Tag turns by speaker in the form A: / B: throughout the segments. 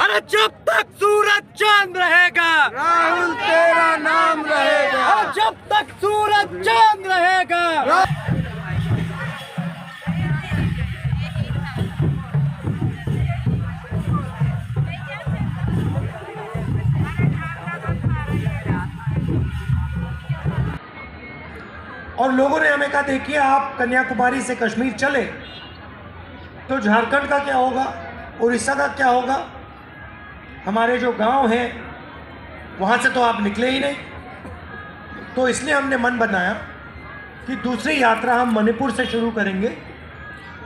A: अरे जब तक सूरज चांद रहेगा
B: राहुल तेरा नाम रहेगा।
A: और जब तक सूरज चांद रहेगा।
B: और लोगों ने हमें कहा देखिए आप कन्याकुमारी से कश्मीर चले तो झारखंड का क्या होगा, उड़ीसा का क्या होगा, हमारे जो गांव हैं वहाँ से तो आप निकले ही नहीं। तो इसलिए हमने मन बनाया कि दूसरी यात्रा हम मणिपुर से शुरू करेंगे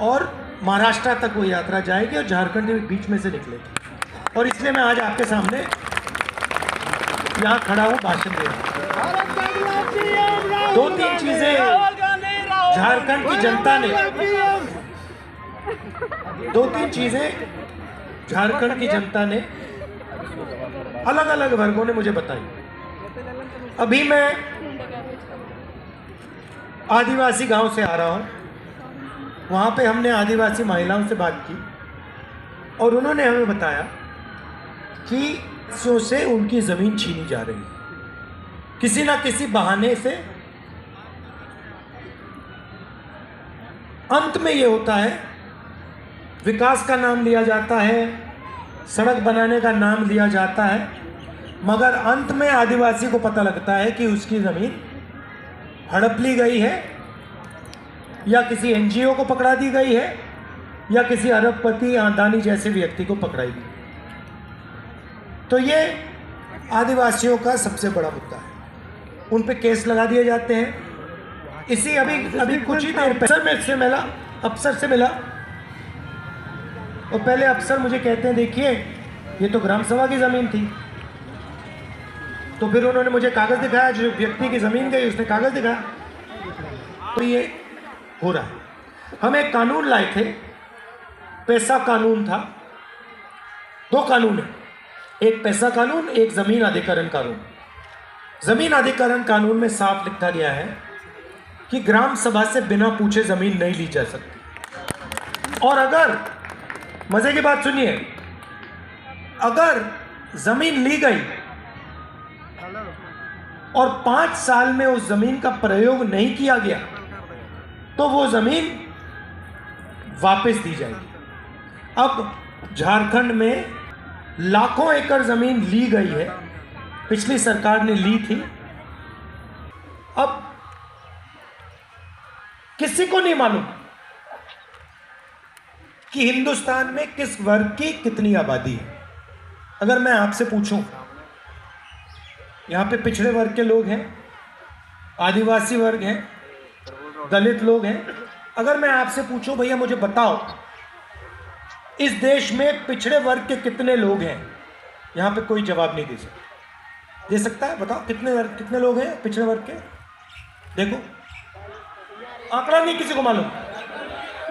B: और महाराष्ट्र तक वो यात्रा जाएगी और झारखंड के बीच में से निकलेगी। और इसलिए मैं आज आपके सामने यहाँ खड़ा हूँ भाषण दे रहा हूँ। दो तीन चीजें झारखंड की जनता ने झारखंड की जनता ने अलग अलग वर्गों ने मुझे बताई। अभी मैं आदिवासी गांव से आ रहा हूं, वहां पे हमने आदिवासी महिलाओं से बात की और उन्होंने हमें बताया कि सो से उनकी जमीन छीनी जा रही है किसी ना किसी बहाने से। अंत में ये होता है विकास का नाम लिया जाता है, सड़क बनाने का नाम लिया जाता है, मगर अंत में आदिवासी को पता लगता है कि उसकी ज़मीन हड़प ली गई है या किसी एनजीओ को पकड़ा दी गई है या किसी अरबपति अदानी जैसे व्यक्ति को पकड़ाई गई। तो ये आदिवासियों का सबसे बड़ा मुद्दा है, उन पे केस लगा दिए जाते हैं। इसी अभी कुछ ही देर अफसर से मिला और पहले अफसर मुझे कहते हैं देखिए ये तो ग्राम सभा की ज़मीन थी। तो फिर उन्होंने मुझे कागज़ दिखाया, जो व्यक्ति की ज़मीन गई उसने कागज़ दिखाया। तो ये हो रहा है। हम एक कानून लाए थे, पैसा कानून था। दो कानून है, एक पैसा कानून, एक ज़मीन अधिग्रहण कानून। ज़मीन अधिग्रहण कानून में साफ लिखा गया है कि ग्राम सभा से बिना पूछे ज़मीन नहीं ली जा सकती। और अगर, मज़े की बात सुनिए, अगर ज़मीन ली गई और 5 साल में उस ज़मीन का प्रयोग नहीं किया गया तो वो ज़मीन वापस दी जाएगी। अब झारखंड में लाखों एकड़ ज़मीन ली गई है, पिछली सरकार ने ली थी। अब किसी को नहीं मालूम कि हिंदुस्तान में किस वर्ग की कितनी आबादी है। अगर मैं आपसे पूछूं, यहां पे पिछड़े वर्ग के लोग हैं, आदिवासी वर्ग हैं, दलित लोग हैं, अगर मैं आपसे पूछूं भैया मुझे बताओ इस देश में पिछड़े वर्ग के कितने लोग हैं, यहां पे कोई जवाब नहीं दे सकता है। बताओ कितने लोग हैं पिछड़े वर्ग के? देखो आंकड़ा नहीं किसी को मालूम।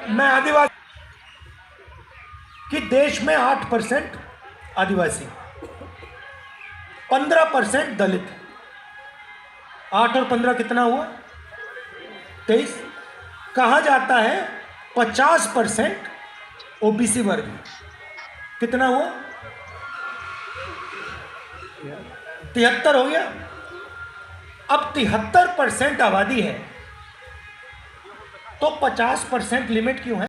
B: मैं आदिवासी कि देश में 8% आदिवासी, 15% दलित। 8 और 15 कितना हुआ? 23। कहा जाता है 50% ओबीसी वर्ग। कितना हुआ? 73 हो गया। अब 73% आबादी है तो 50% लिमिट क्यों है?